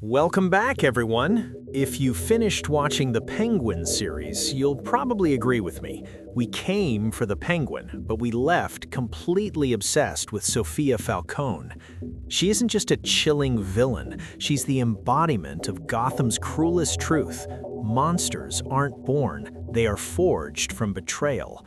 Welcome back, everyone. If you finished watching the Penguin series, you'll probably agree with me. We came for the Penguin, but we left completely obsessed with Sofia Falcone. She isn't just a chilling villain, she's the embodiment of Gotham's cruelest truth. Monsters aren't born, they are forged from betrayal.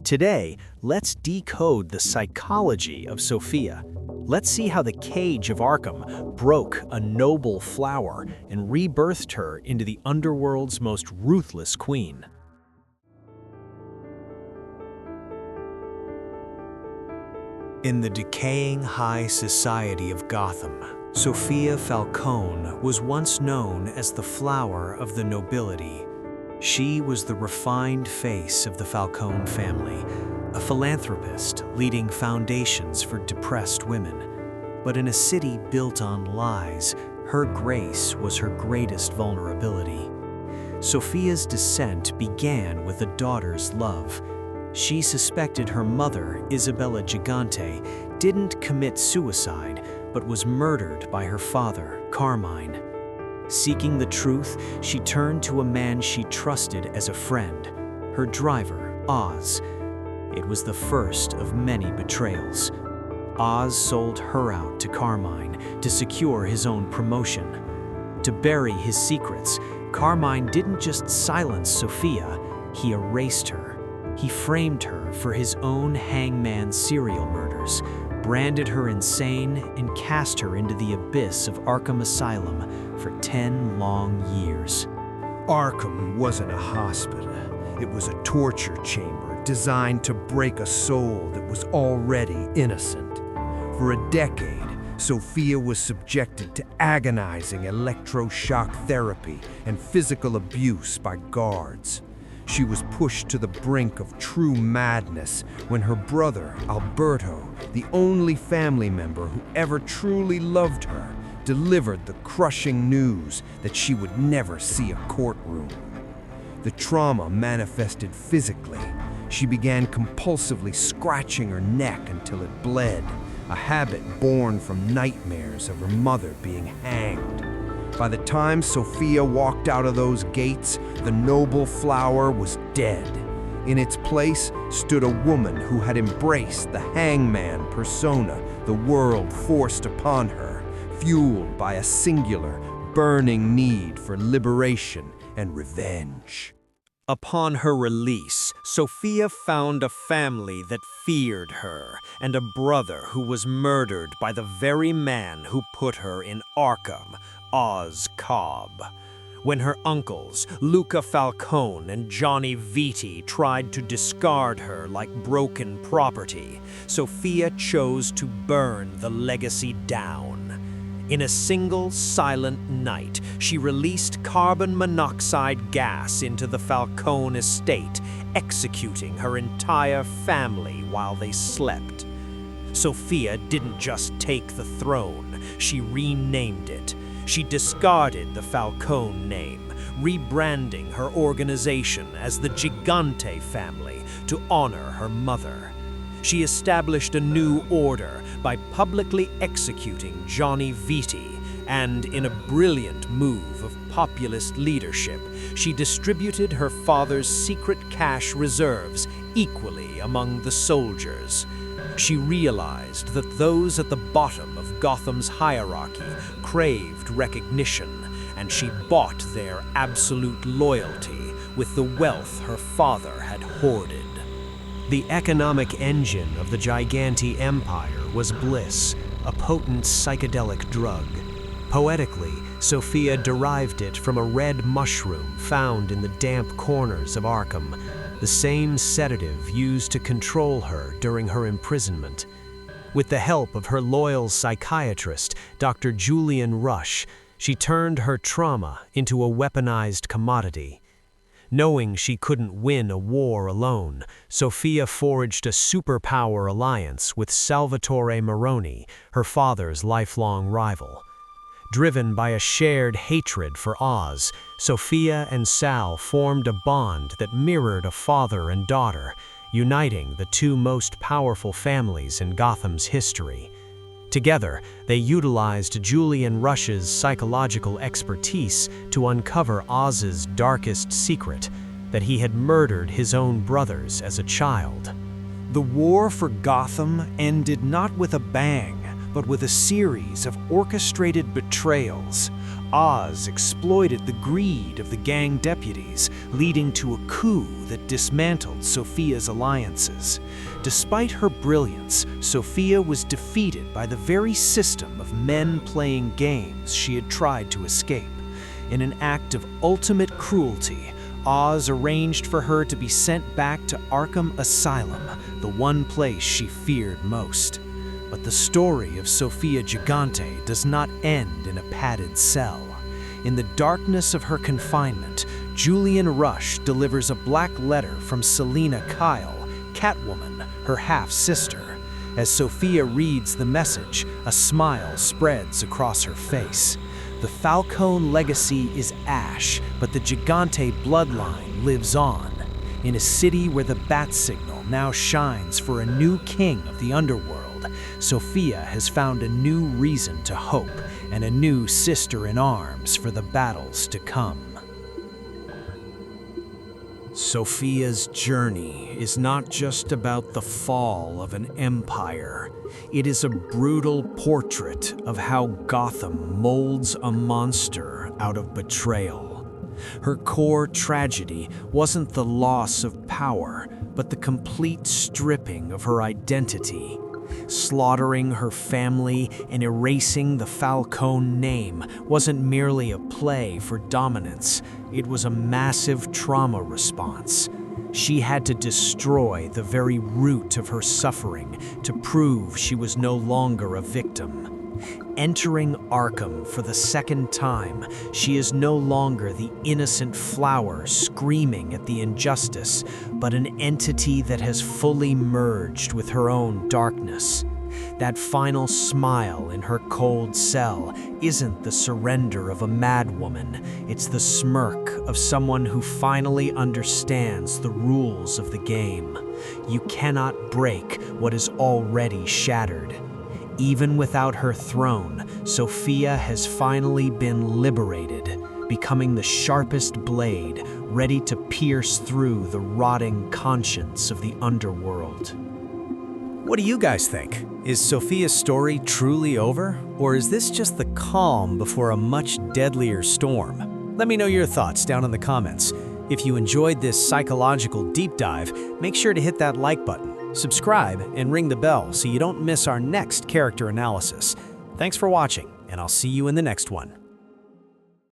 Today, let's decode the psychology of Sofia. Let's see how the cage of Arkham broke a noble flower and rebirthed her into the underworld's most ruthless queen. In the decaying high society of Gotham, Sofia Falcone was once known as the flower of the nobility. She was the refined face of the Falcone family, a philanthropist leading foundations for depressed women. But in a city built on lies, her grace was her greatest vulnerability. Sofia's descent began with a daughter's love. She suspected her mother, Isabella Gigante, didn't commit suicide, but was murdered by her father, Carmine. Seeking the truth, she turned to a man she trusted as a friend, her driver, Oz. It was the first of many betrayals. Oz sold her out to Carmine to secure his own promotion. To bury his secrets, Carmine didn't just silence Sofia, he erased her. He framed her for his own Hangman serial murders, branded her insane, and cast her into the abyss of Arkham Asylum for 10 long years. Arkham wasn't a hospital. It was a torture chamber designed to break a soul that was already innocent. For a decade, Sofia was subjected to agonizing electroshock therapy and physical abuse by guards. She was pushed to the brink of true madness when her brother, Alberto, the only family member who ever truly loved her, delivered the crushing news that she would never see a courtroom. The trauma manifested physically. She began compulsively scratching her neck until it bled, a habit born from nightmares of her mother being hanged. By the time Sofia walked out of those gates, the noble flower was dead. In its place stood a woman who had embraced the hangman persona the world forced upon her, fueled by a singular, burning need for liberation and revenge. Upon her release, Sofia found a family that feared her and a brother who was murdered by the very man who put her in Arkham, Oz Cobb. When her uncles, Luca Falcone and Johnny Vitti, tried to discard her like broken property, Sofia chose to burn the legacy down. In a single silent night, she released carbon monoxide gas into the Falcone estate, executing her entire family while they slept. Sofia didn't just take the throne, she renamed it. She discarded the Falcone name, rebranding her organization as the Gigante family to honor her mother. She established a new order by publicly executing Johnny Vitti, and in a brilliant move of populist leadership, she distributed her father's secret cash reserves equally among the soldiers. She realized that those at the bottom of Gotham's hierarchy craved recognition, and she bought their absolute loyalty with the wealth her father had hoarded. The economic engine of the Gigante Empire was bliss, a potent psychedelic drug. Poetically, Sofia derived it from a red mushroom found in the damp corners of Arkham, the same sedative used to control her during her imprisonment. With the help of her loyal psychiatrist, Dr. Julian Rush, she turned her trauma into a weaponized commodity. Knowing she couldn't win a war alone, Sofia forged a superpower alliance with Salvatore Maroni, her father's lifelong rival. Driven by a shared hatred for Oz, Sofia and Sal formed a bond that mirrored a father and daughter, uniting the two most powerful families in Gotham's history. Together, they utilized Julian Rush's psychological expertise to uncover Oz's darkest secret, that he had murdered his own brothers as a child. The war for Gotham ended not with a bang, but with a series of orchestrated betrayals. Oz exploited the greed of the gang deputies, leading to a coup that dismantled Sofia's alliances. Despite her brilliance, Sofia was defeated by the very system of men playing games she had tried to escape. In an act of ultimate cruelty, Oz arranged for her to be sent back to Arkham Asylum, the one place she feared most. But the story of Sofia Gigante does not end in a padded cell. In the darkness of her confinement, Julian Rush delivers a black letter from Selina Kyle, Catwoman, her half-sister. As Sofia reads the message, a smile spreads across her face. The Falcone legacy is ash, but the Gigante bloodline lives on. In a city where the bat signal now shines for a new king of the underworld, Sofia has found a new reason to hope and a new sister-in-arms for the battles to come. Sofia's journey is not just about the fall of an empire. It is a brutal portrait of how Gotham molds a monster out of betrayal. Her core tragedy wasn't the loss of power, but the complete stripping of her identity. Slaughtering her family and erasing the Falcone name wasn't merely a play for dominance, it was a massive trauma response. She had to destroy the very root of her suffering to prove she was no longer a victim. Entering Arkham for the second time, she is no longer the innocent flower screaming at the injustice, but an entity that has fully merged with her own darkness. That final smile in her cold cell isn't the surrender of a madwoman, it's the smirk of someone who finally understands the rules of the game. You cannot break what is already shattered. Even without her throne, Sofia has finally been liberated, becoming the sharpest blade, ready to pierce through the rotting conscience of the underworld. What do you guys think? Is Sofia's story truly over? Or is this just the calm before a much deadlier storm? Let me know your thoughts down in the comments. If you enjoyed this psychological deep dive, make sure to hit that like button. Subscribe and ring the bell so you don't miss our next character analysis. Thanks for watching, and I'll see you in the next one.